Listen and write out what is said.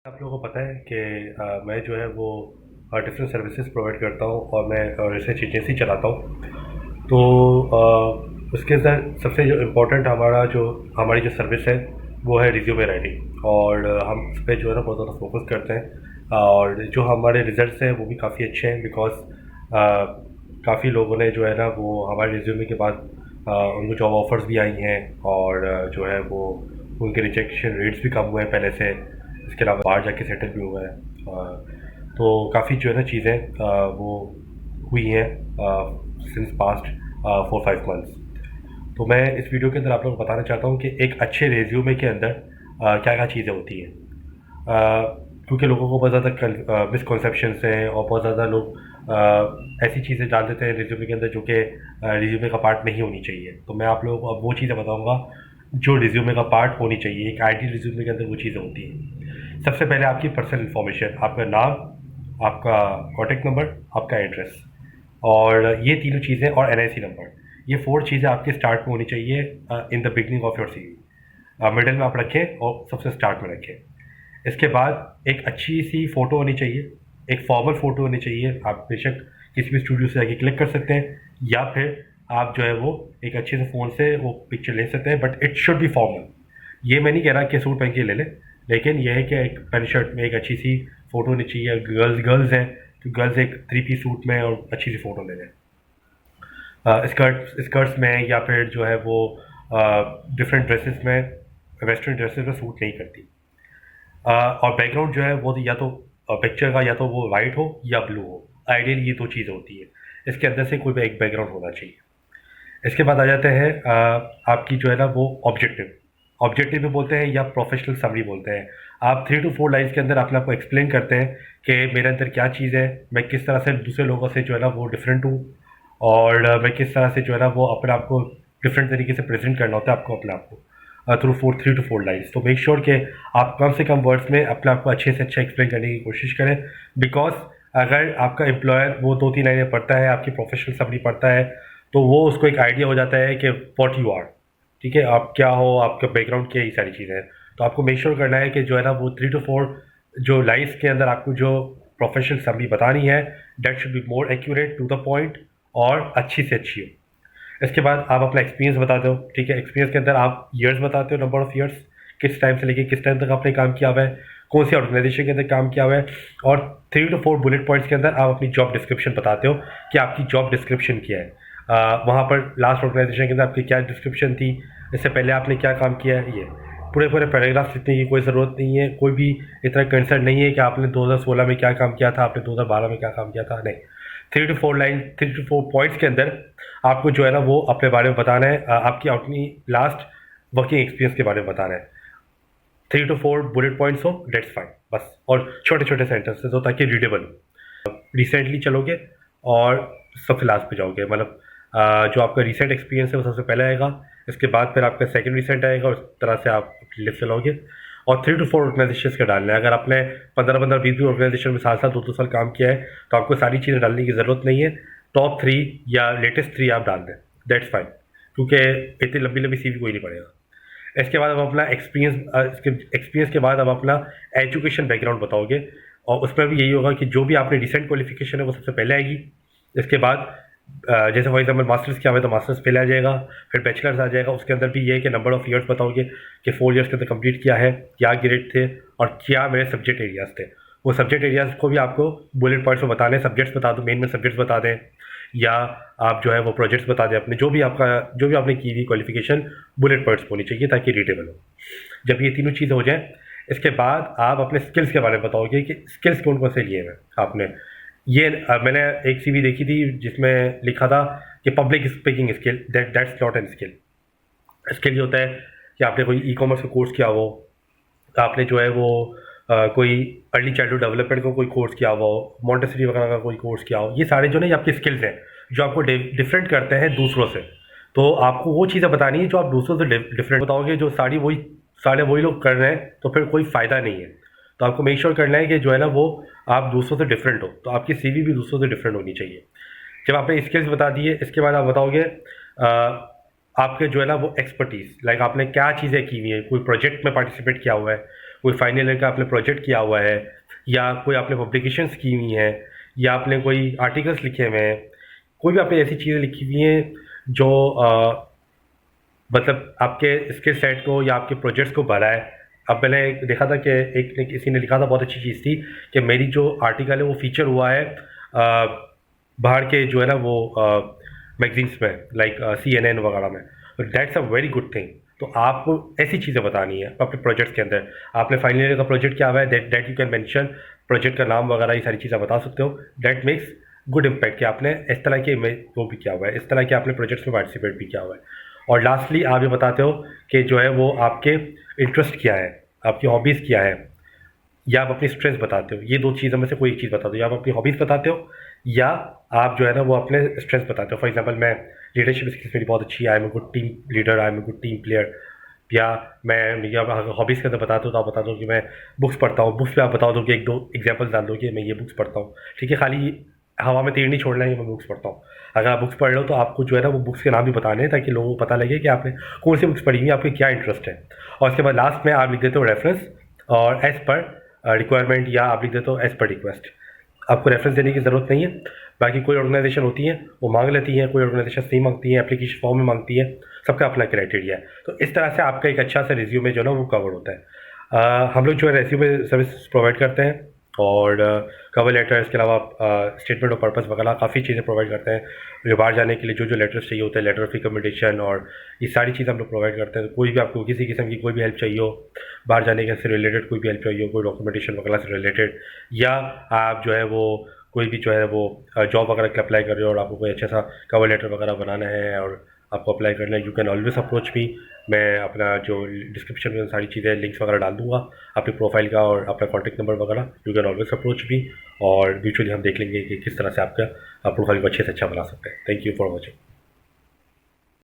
आप लोगों को पता है कि मैं जो है वो डिफरेंट सर्विसेज प्रोवाइड करता हूँ और मैं रिसर्च एजेंसी चलाता हूँ। तो उसके अंदर सबसे जो इम्पोर्टेंट हमारी जो सर्विस है वो है रिज्यूमे राइटिंग, और हम इस पर जो है ना बहुत ज़्यादा फोकस करते हैं। और जो हमारे रिजल्ट्स हैं वो भी काफ़ी अच्छे हैं, बिकॉज काफ़ी लोगों ने जो है ना वो हमारे रिज्यूमे के बाद उनको जॉब ऑफर्स भी आई हैं, और जो है वो उनके रिजेक्शन रेट्स भी कम हुए हैं पहले से। इसके अलावा बाहर जाके सेटल भी हुआ है। तो काफ़ी जो है ना चीज़ें वो हुई हैं सिंस पास्ट 4-5 मंथ्स। तो मैं इस वीडियो के अंदर आप लोगों को बताना चाहता हूँ कि एक अच्छे रेज्यूमे के अंदर क्या क्या चीज़ें होती हैं। क्योंकि लोगों को बहुत ज़्यादा मिसकॉन्सेप्शंस हैं, और बहुत ज़्यादा लोग ऐसी चीज़ें डाल देते हैं रिज्यूमे के अंदर जो कि रिज्यूमे का पार्ट नहीं होनी चाहिए। तो मैं आप लोगों को अब वो चीज़ें बताऊँगा जो रिज्यूमे का पार्ट होनी चाहिए। एक आइडियल रिज्यूमे के अंदर वो चीज़ें होती हैं। सबसे पहले आपकी पर्सनल इन्फॉर्मेशन, आपका नाम, आपका कॉन्टैक्ट नंबर, आपका एड्रेस, और ये तीनों चीज़ें, और एनआईसी नंबर। ये 4 चीज़ें आपके स्टार्ट में होनी चाहिए in the beginning of your CV. Middle में आप रखें और सबसे स्टार्ट में रखें। इसके बाद एक अच्छी सी फ़ोटो होनी चाहिए, एक फॉर्मल फ़ोटो होनी चाहिए। आप बेशक किसी भी स्टूडियो से जाके क्लिक कर सकते हैं, या फिर आप जो है वो एक अच्छे से फ़ोन से वो पिक्चर ले सकते हैं, but it should be formal. ये मैं नहीं कह रहा कि सूट पहन के ले लें, लेकिन यह है कि एक पैंट शर्ट में एक अच्छी सी फ़ोटो होनी चाहिए। गर्ल्स हैं तो गर्ल्स एक 3 पीस सूट में और अच्छी सी फ़ोटो ले लें। स्कर्ट्स में, या फिर जो है वो डिफरेंट ड्रेसेस में, वेस्टर्न ड्रेसेस में सूट नहीं करती। और बैकग्राउंड जो है वो या तो पिक्चर का या तो वो वाइट हो या ब्लू हो। आइडियल ये 2 चीज़ें होती है। इसके अंदर से कोई भी एक बैकग्राउंड होना चाहिए। इसके बाद आ जाते हैं आपकी जो है ना वो ऑब्जेक्टिव। ऑब्जेक्टिव भी बोलते हैं या प्रोफेशनल समरी बोलते हैं। आप 3 to 4 लाइन्स के अंदर अपने आप को एक्सप्लेन करते हैं कि मेरे अंदर क्या चीज़ है, मैं किस तरह से दूसरे लोगों से जो है ना वो डिफरेंट हूँ, और मैं किस तरह से जो है ना वो अपने आप को डिफरेंट तरीके से प्रेजेंट करना होता है आपको अपने आप को थ्रू 3 to 4 लाइन्स। तो मेक श्योर कि आप कम से कम वर्ड्स में अपने आप को अच्छे से अच्छा एक्सप्लेन करने की कोशिश करें। बिकॉज अगर आपका एम्प्लॉयर वो 2-3 लाइनें पढ़ता है, आपकी प्रोफेशनल समरी पढ़ता है, तो वो उसको एक आइडिया हो जाता है कि व्हाट यू आर। ठीक है, आप क्या हो, आपका बैकग्राउंड क्या, ये सारी चीज़ें हैं। तो आपको मेक श्योर करना है कि जो है ना वो 3 to 4 जो लाइन्स के अंदर आपको जो प्रोफेशनल समरी बतानी है, that should be more accurate, to the point, और अच्छी से अच्छी हो। इसके बाद आप अपना एक्सपीरियंस बताते हो। ठीक है, एक्सपीरियंस के अंदर आप ईयर्स बताते हो, नंबर ऑफ़ ईयर्स, किस टाइम से लेके किस टाइम तक आपने काम किया हुआ है, कौन सी ऑर्गेनाइजेशन के अंदर काम किया हुआ है। और 3 to 4 बुलेट पॉइंट्स के अंदर आप अपनी जॉब डिस्क्रिप्शन बताते हो कि आपकी जॉब डिस्क्रिप्शन क्या है। वहाँ पर लास्ट ऑर्गेनाइजेशन के अंदर आपकी क्या डिस्क्रिप्शन थी, इससे पहले आपने क्या काम किया है। ये पूरे पूरे पैराग्राफ लिखने की कोई ज़रूरत नहीं है। कोई भी इतना कंसर्न नहीं है कि आपने 2016 में क्या काम किया था, आपने 2012 में क्या काम किया था। नहीं, 3 to 4 पॉइंट्स के अंदर आपको जो है ना वो अपने बारे में बताना है, आपकी अपनी लास्ट वर्किंग एक्सपीरियंस के बारे में बताना है। 3 to 4 बुलेट पॉइंट्स हो, डेट्स फाइन बस, और छोटे छोटे सेंटेंसेस हो ताकि रीडेबल हो। रिसेंटली चलोगे और सबसे लास्ट पे जाओगे, मतलब जो आपका रिसेंट एक्सपीरियंस है वो सबसे पहले आएगा। इसके बाद फिर आपका सेकंड रिसेंट आएगा, और इस तरह से आप लिस्ट चलाओगे। और 3 to 4 ऑर्गेनाइजेशन का डालना है। अगर आपने 15-15, 20 ऑर्गेनाइजेशन में साल साल 2-2 साल काम किया है, तो आपको सारी चीज़ें डालने की ज़रूरत नहीं है। टॉप 3 या लेटेस्ट 3 आप डाल दें, दैट्स फाइन, क्योंकि इतनी लंबी लंबी सीवी कोई नहीं पड़ेगा। इसके बाद अब अपना एक्सपीरियंस, इसके एक्सपीरियंस के बाद अब अपना एजुकेशन बैकग्राउंड बताओगे, और उसमें भी यही होगा कि जो भी आपने रिसेंट क्वालिफिकेशन है वो सबसे पहले आएगी। इसके बाद जैसे फॉर एग्जाम्पल मास्टर्स किया हुआ है तो मास्टर्स पहले आ जाएगा, फिर बैचलर्स आ जाएगा। उसके अंदर भी ये है कि नंबर ऑफ़ ईयर्स बताओगे कि 4 ईयर्स के अंदर कंप्लीट किया है, क्या ग्रेड थे, और क्या मेरे सब्जेक्ट एरियाज़ थे। वो सब्जेक्ट एरियाज़ को भी आपको बुलेट पॉइंट्स में बताने, सब्जेक्ट्स बता दो, मेन सब्जेक्ट्स बता दें, या आप जो है वो प्रोजेक्ट्स बता दें अपने, जो भी आपने की हुई क्वालिफिकेशन बुलेट पॉइंट्स होनी चाहिए ताकि रीडेबल हो। जब ये तीनों चीज़ें हो जाएँ, इसके बाद आप अपने स्किल्स के बारे में बताओगे कि स्किल्स कौन कौन से लिए हैं आपने। ये मैंने एक सीवी देखी थी जिसमें लिखा था कि public speaking skill, that's not an skill. Skill ये होता है कि आपने कोई ई कॉमर्स का कोर्स किया हो, आपने जो है वो कोई अर्ली चाइल्डहुड डेवलपमेंट का कोई कोर्स किया हुआ हो, मॉन्टेसरी वगैरह का कोई कोर्स किया हो। ये सारे जो ना ये आपके स्किल्स हैं जो आपको डिफरेंट करते हैं दूसरों से। तो आपको वो चीज़ें बतानी है जो आप दूसरों से डिफरेंट बताओगे। जो सारे वही लोग कर रहे हैं तो फिर कोई फ़ायदा नहीं है। तो आपको मेक श्योर करना है कि जो है ना वो आप दूसरों से डिफरेंट हो, तो आपकी सीवी भी दूसरों से डिफरेंट होनी चाहिए। जब आपने स्किल्स बता दिए, इसके बाद आप बताओगे आपके जो है ना वो एक्सपर्टीज़, लाइक आपने क्या चीज़ें की हुई है, कोई प्रोजेक्ट में पार्टिसिपेट किया हुआ है, कोई फाइनल ईयर का आपने प्रोजेक्ट किया हुआ है, या कोई आपने पब्लिकेशंस की हुई हैं, या आपने कोई आर्टिकल्स लिखे हुए हैं, कोई भी आपने ऐसी चीज़ें लिखी हुई हैं जो मतलब आपके स्किल सेट को या आपके प्रोजेक्ट्स को बढ़ाए। अब मैंने देखा था कि एक ने किसी ने लिखा था, बहुत अच्छी चीज़ थी कि मेरी जो आर्टिकल है वो फीचर हुआ है बाहर के जो है ना वो मैगजीन्स में, लाइक CNN वगैरह में। तो that's a very good thing. तो आपको ऐसी चीज़ें बतानी है अपने प्रोजेक्ट्स के अंदर। आपने फाइनल ईयर का प्रोजेक्ट क्या हुआ है, that you can mention, project का नाम वगैरह, ये सारी चीज़ें बता सकते हो। दैट मेक्स गुड इम्पैक्ट कि आपने इस तरह के वो भी किया हुआ है, इस तरह के आपने प्रोजेक्ट्स में पार्टिसिपेट भी किया हुआ है। और लास्टली आप ये बताते हो कि जो है वो आपके इंटरेस्ट क्या है, आपकी हॉबीज़ क्या है, या आप अपनी स्ट्रेंथ बताते हो। ये दो चीज़ों में से कोई एक चीज़ बता दो, या आप अपनी हॉबीज़ बताते हो या आप जो है ना वो अपने स्ट्रेंथ बताते हो। फॉर एग्जांपल मैं लीडरशिप स्किल्स मेरी बहुत अच्छी है, I am a good team leader, I am a good team player. या मैं या हॉबीज़ के अंदर बताता हूँ तो आप बता दो कि मैं बुक्स पढ़ता हूँ। बुक्स पे आप बता दो कि एक दो एग्जाम्पल डाल दो कि मैं ये बुक्स पढ़ता हूँ। ठीक है, खाली हवा में तीर नहीं छोड़ना है कि मैं बुक्स पढ़ता हूँ। अगर आप बुक्स पढ़ लो तो आपको जो है ना वो बुक्स के नाम भी बताने हैं, ताकि लोगों को पता लगे कि आपने कौन सी बुक्स पढ़ी हुई, आपके क्या इंटरेस्ट है। और उसके बाद लास्ट में आप लिख देते हो रेफरेंस, और एज़ पर रिक्वायरमेंट, या आप लिख देते हो एज़ पर रिक्वेस्ट। आपको रेफरेंस देने की ज़रूरत नहीं है। बाकी कोई ऑर्गेनाइजेशन होती है वो मांग लेती है, कोई ऑर्गेनाइजेशन नहीं मांगती है, एप्लीकेशन फॉर्म में मांगती है, सबका अपना क्राइटेरिया है। तो इस तरह से आपका एक अच्छा सा रिज्यूमे जो है ना वो कवर होता है। हम लोग जो है रेज्यूमे सर्विस प्रोवाइड करते हैं, और कवर लेटर, इसके अलावा स्टेटमेंट ऑफ पर्पस वगैरह काफ़ी चीज़ें प्रोवाइड करते हैं। जो बाहर जाने के लिए जो जो लेटर्स चाहिए होते हैं, लेटर ऑफ रिकमेंडेशन, और ये सारी चीज़ें हम लोग प्रोवाइड करते हैं। तो कोई भी आपको किसी किस्म की कोई भी हेल्प चाहिए हो, बाहर जाने के से रिलेटेड कोई भी हेल्प चाहिए हो, कोई डॉक्यूमेंटेशन वगैरह से रिलेटेड, या आप जो है वो कोई भी जो है वो जॉब वगैरह के लिए अप्लाई कर रहे हो और आपको कोई अच्छा सा कवर लेटर वगैरह बनाना है और आपको अप्लाई करना है, you can always approach me. मैं अपना जो डिस्क्रिप्शन में सारी चीज़ें लिंक्स वगैरह डाल दूंगा अपनी प्रोफाइल का और अपना कॉन्टैक्ट नंबर वगैरह, you can always approach me. और म्यूचुअली हम देख लेंगे कि किस तरह से आपका प्रोफाइल को अच्छे से अच्छा बना सकते हैं। Thank you for watching.